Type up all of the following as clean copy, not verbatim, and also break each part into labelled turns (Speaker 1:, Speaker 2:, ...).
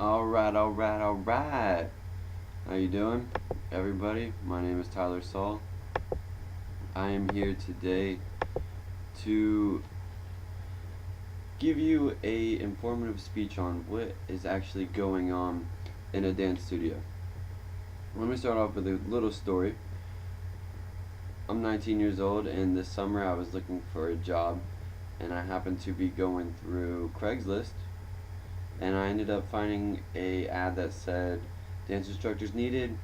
Speaker 1: Alright. How you doing, everybody? My name is Tyler Saul. I am here today to give you a informative speech on what is actually going on in a dance studio. Let me start off with a little story. I'm 19 years old, and this summer I was looking for a job, and I happened to be going through Craigslist, and I ended up finding a ad that said dance instructors needed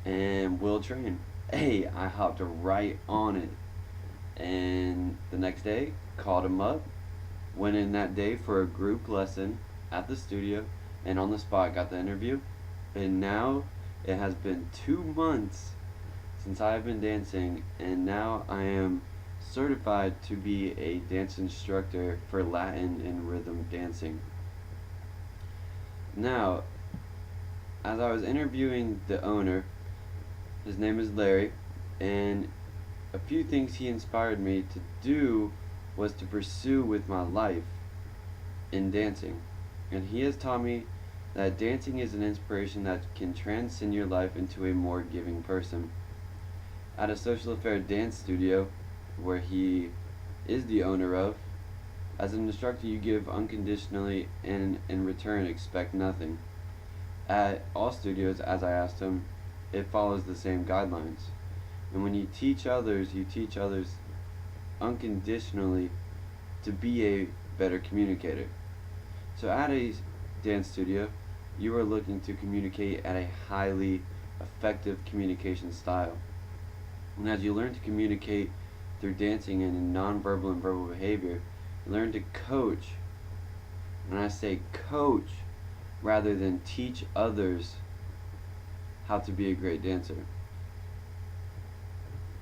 Speaker 1: and will train. Hey, I hopped right on it, and the next day called him up, went in that day for a group lesson at the studio, and on the spot got the interview. And now it has been 2 months since I've been dancing, and now I am certified to be a dance instructor for Latin and rhythm dancing. Now, as I was interviewing the owner, his name is Larry, and a few things he inspired me to do was to pursue with my life in dancing. And he has taught me that dancing is an inspiration that can transcend your life into a more giving person. At a social affair dance studio, where he is the owner of, as an instructor you give unconditionally and in return expect nothing. At all studios, as I asked him, it follows the same guidelines. And when you teach others unconditionally to be a better communicator. So at a dance studio, you are looking to communicate at a highly effective communication style. And as you learn to communicate through dancing and in nonverbal and verbal behavior, you learn to coach. And I say coach rather than teach others how to be a great dancer.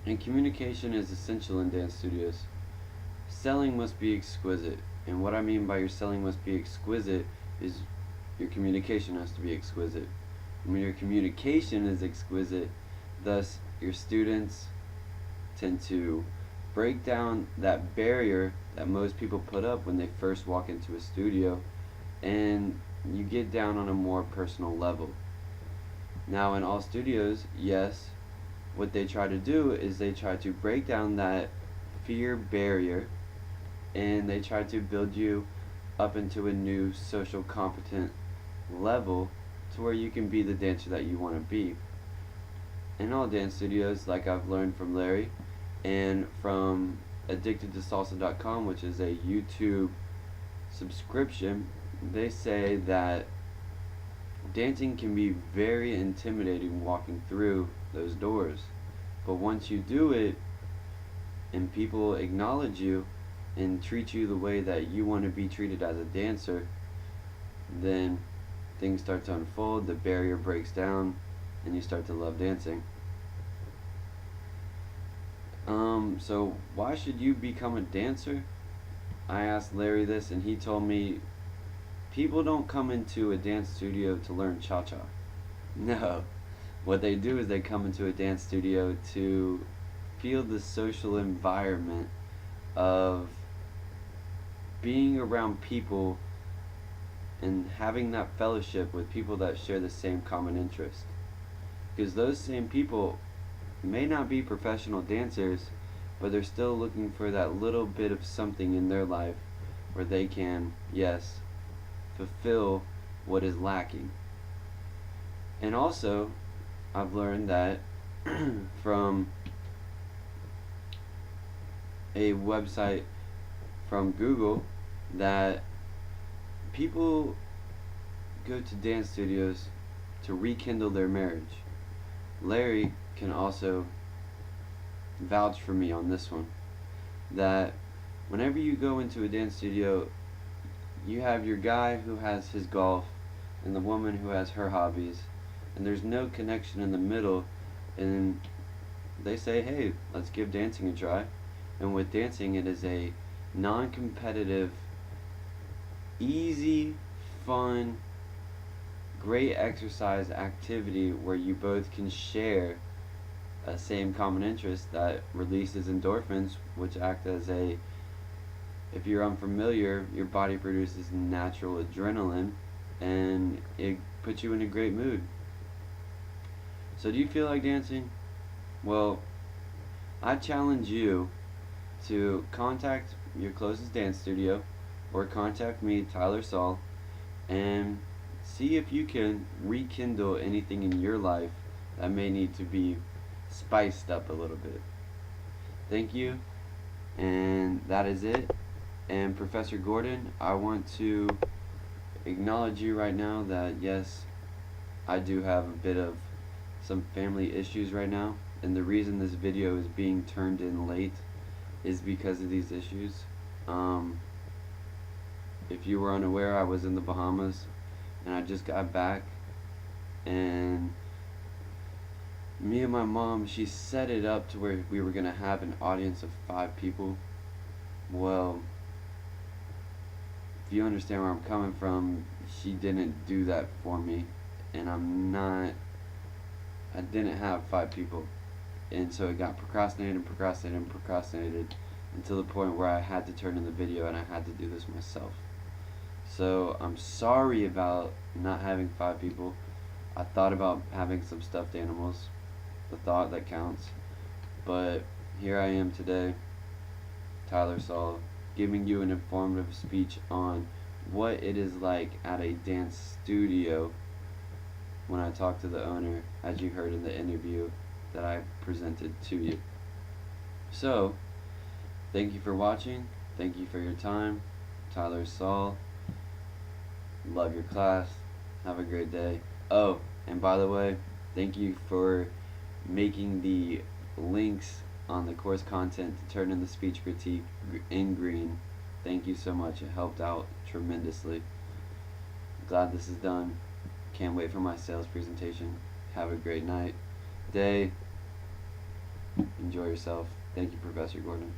Speaker 1: And communication is essential in dance studios. Selling must be exquisite. And what I mean by your selling must be exquisite is your communication has to be exquisite. And when your communication is exquisite, thus your students tend to break down that barrier that most people put up when they first walk into a studio, and you get down on a more personal level. Now in all studios, yes, what they try to do is they try to break down that fear barrier, and they try to build you up into a new social competent level to where you can be the dancer that you want to be. In all dance studios, like I've learned from Larry and from addictedtosalsa.com, which is a YouTube subscription, they say that dancing can be very intimidating walking through those doors. But once you do it and people acknowledge you and treat you the way that you want to be treated as a dancer, then things start to unfold, the barrier breaks down, and you start to love dancing. So why should you become a dancer? I asked Larry this, and he told me people don't come into a dance studio to learn cha-cha. No. What they do is they come into a dance studio to feel the social environment of being around people and having that fellowship with people that share the same common interest. Because those same people may not be professional dancers, but they're still looking for that little bit of something in their life where they can, yes, fulfill what is lacking. And also, I've learned that from a website from Google that people go to dance studios to rekindle their marriage. Larry can also vouch for me on this one, that whenever you go into a dance studio, you have your guy who has his golf and the woman who has her hobbies, and there's no connection in the middle, and they say, hey, let's give dancing a try. And with dancing, it is a non-competitive, easy, fun, great exercise activity where you both can share a same common interest that releases endorphins, which act as if you're unfamiliar, your body produces natural adrenaline, and it puts you in a great mood. So do you feel like dancing? Well, I challenge you to contact your closest dance studio or contact me, Tyler Saul, and see if you can rekindle anything in your life that may need to be spiced up a little bit. Thank you, and that is it. And Professor Gordon, I want to acknowledge you right now that yes, I do have a bit of some family issues right now, and the reason this video is being turned in late is because of these issues. If you were unaware, I was in the Bahamas and I just got back, and me and my mom, she set it up to where we were gonna have an audience of 5 people. Well, if you understand where I'm coming from, she didn't do that for me, and I didn't have 5 people, and so it got procrastinated until the point where I had to turn in the video and I had to do this myself. So I'm sorry about not having 5 people. I thought about having some stuffed animals, the thought that counts, but here I am today, Tyler Saul, giving you an informative speech on what it is like at a dance studio when I talk to the owner, as you heard in the interview that I presented to you. So, thank you for watching. Thank you for your time. Tyler Saul. Love your class. Have a great day. Oh, and by the way, thank you for making the links on the course content to turn in the speech critique in green. Thank you so much. It helped out tremendously. Glad this is done. Can't wait for my sales presentation. Have a great night, day. Enjoy yourself. Thank you, Professor Gordon.